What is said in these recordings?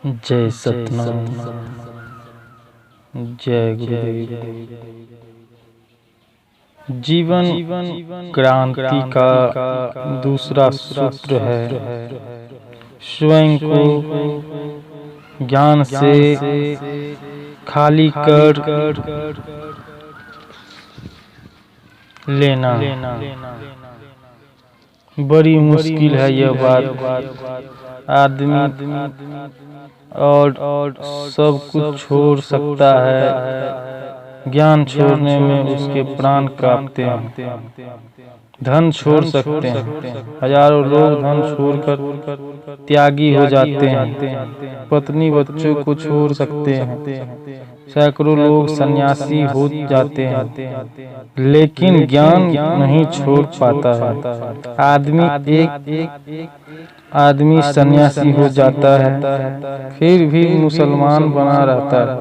जय सतनाम। जय गुरुदेव। जीवन क्रांति का दूसरा सूत्र है स्वयं को ज्ञान से खाली कर लेना। बड़ी मुश्किल है यह बात। आदमी और सब कुछ छोड़ सकता है, ज्ञान छोड़ने में उसके प्राण कांपते हैं। धन छोड़ सकते हैं, हजारों लोग धन छोड़कर त्यागी हो जाते हैं। पत्नी बच्चों को छोड़ सकते हैं, सैकड़ों लोग सन्यासी हो जाते हैं, लेकिन ज्ञान नहीं छोड़ पाता है। आदमी सन्यासी हो जाता है, फिर भी मुसलमान बना रहता है,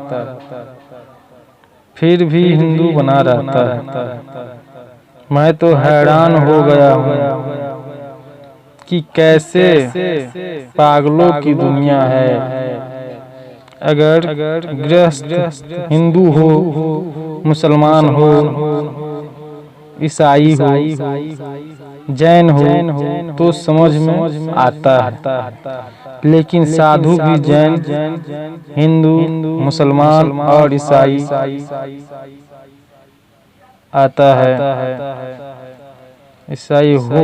फिर भी हिंदू बना रहता है। मैं तो हैरान हो गया हूँ कि कैसे पागलों की दुनिया है। अगर गृहस्थ हिंदू हो, मुसलमान हो, ईसाई हो, जैन हो तो समझ में आता है, लेकिन साधु भी जैन, हिंदू, मुसलमान और ईसाई आता है। ईसाई हो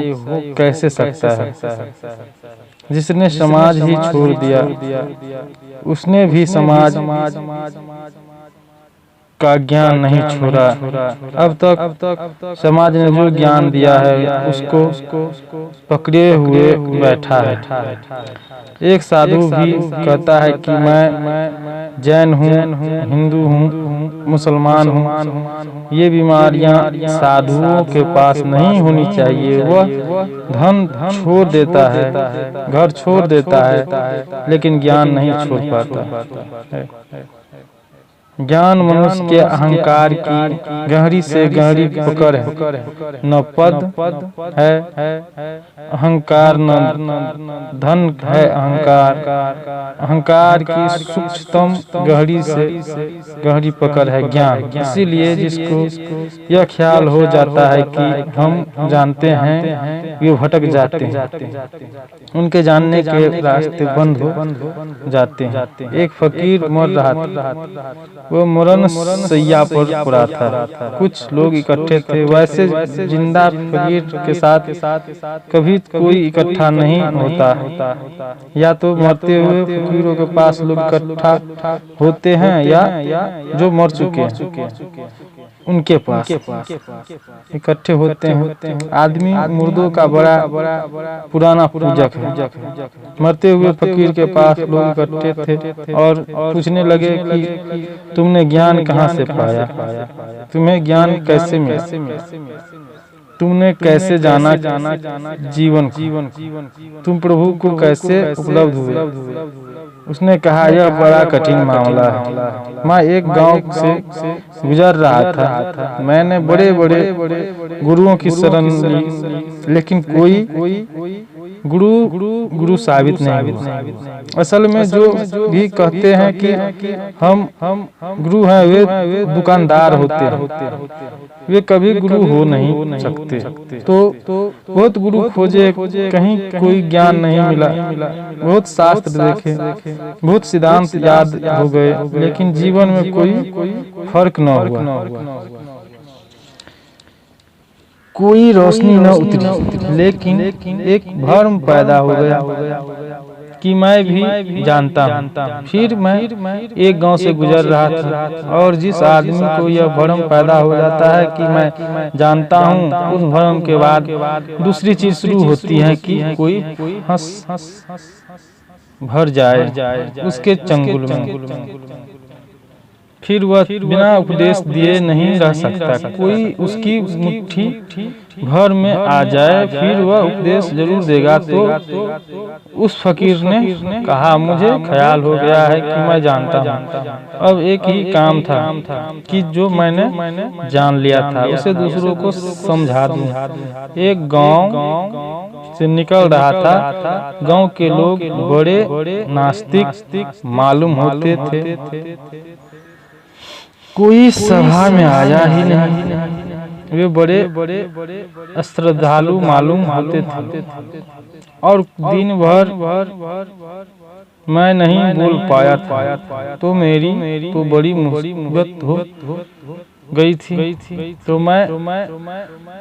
कैसे सकता है? जिसने समाज ही छोड़ दिया, उसने भी समाज का ज्ञान नहीं छोड़ा। अब तक समाज ने जो ज्ञान दिया है उसको पकड़े हुए बैठा है। एक साधु भी कहता है कि मैं जैन हूँ, हिंदू हूँ, मुसलमान हूँ। ये बीमारियाँ साधुओं के पास नहीं होनी चाहिए। वह धन छोड़ देता है, घर छोड़ देता है, लेकिन ज्ञान नहीं छोड़ पाता है। ज्ञान मनुष्य के अहंकार की गहरी से गहरी पकड़ है। न पद है अहंकार, न धन है अहंकार की सूक्ष्मतम गहरी से गहरी पकड़ है ज्ञान। इसीलिए जिसको यह ख्याल हो जाता है कि हम जानते हैं, वे भटक जाते हैं, उनके जानने के रास्ते बंद हो जाते हैं। एक फकीर मर रहा था, वो मरण सैया पर पड़ा था। कुछ लोग इकट्ठे थे। वैसे जिंदा फकीर के साथ कभी कोई इकट्ठा नहीं होता। या तो मरते हुए फकीरों के पास लोग इकट्ठा होते हैं, या जो मर चुके हैं उनके पास इकट्ठे होते हैं। आदमी मुर्दों का बड़ा पुराना पूजक है। मरते हुए फकीर के पास लोग इकट्ठे थे और पूछने लगे कि तुमने ज्ञान कहाँ से पाया, तुम्हें ज्ञान कैसे मिला, तुमने कैसे जाना जीवन, तुम प्रभु को कैसे उपलब्ध हुए। उसने कहा, यह बड़ा कठिन मामला है। मैं एक गांव से गुजर रहा था। मैंने बड़े बड़े गुरुओं की शरण ली, लेकिन कोई गुरु साबित नहीं हुआ। असल में जो भी कहते हैं कि हम गुरु हैं, वे दुकानदार होते हैं, वे कभी गुरु हो नहीं सकते। तो बहुत गुरु खोजे, कहीं कोई ज्ञान नहीं मिला। बहुत शास्त्र देखे, बहुत सिद्धांत याद हो गए, लेकिन जीवन में कोई फर्क न हुआ, कोई रोशनी न उतरी। लेकिन एक भ्रम पैदा हो गया कि मैं भी जानता हूँ। फिर मैं एक गांव से गुजर रहा था, और जिस आदमी को यह भ्रम पैदा हो जाता है कि मैं जानता हूँ, उस भ्रम के बाद दूसरी चीज शुरू होती है कि कोई हंस भर जाए उसके चंगुल में। फिर वह बिना उपदेश दिए नहीं रह सकता। कोई उसकी मुट्ठी भर में आ जाए, फिर वह उपदेश जरूर देगा। तो उस फकीर ने कहा, मुझे ख्याल हो गया है कि मैं जानता हूँ। अब एक ही काम था कि जो मैंने जान लिया था उसे दूसरों को समझा दूं। एक गांव से निकल रहा था, गांव के लोग बड़े नास्तिक मालूम होते थे। कोई सभा में आया ही नहीं। वे बड़े श्रद्धालु मालूम होते थे और दिन भर मैं नहीं बोल पाया था, तो मेरी तो बड़ी मुसीबत हो गई थी। तो मैं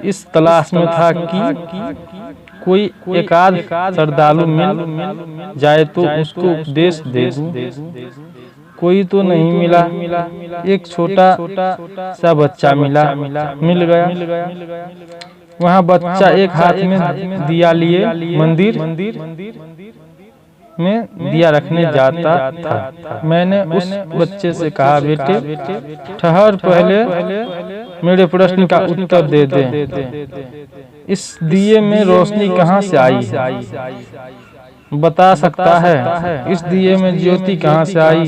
इस तलाश में था कि कोई एकाध श्रद्धालु मिल जाए तो उसको उपदेश दे दूं। कोई तो नहीं मिला। एक छोटा सा बच्चा मिल गया। वहाँ बच्चा एक हाथ में दिया लिए मंदिर में दिया रखने जाता था। मैंने उस बच्चे से कहा, बेटे ठहर, पहले मेरे प्रश्न का उत्तर दे दे। इस दिए में रोशनी कहाँ से आई है? बता सकता है? इस दिए में ज्योति कहाँ से आई?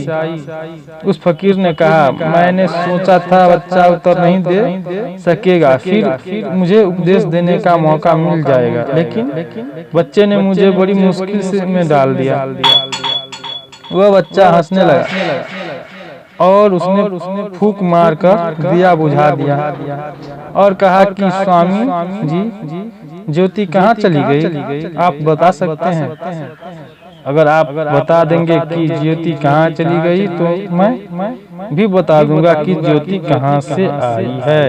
उस फकीर ने कहा, मैंने सोचा था बच्चा उत्तर नहीं दे सकेगा, फिर मुझे उपदेश देने का मौका मिल जाएगा, लेकिन बच्चे ने मुझे बड़ी मुश्किल से में डाल दिया। वह बच्चा हंसने लगा और उसने फूंक मारकर दिया बुझा दिया और कहा कि स्वामी जी, ज्योति कहाँ चली गई? आप बता सकते हैं? अगर आप बता देंगे कि ज्योति कहाँ चली गई तो मैं भी बता दूंगा कि ज्योति कहाँ से आई है।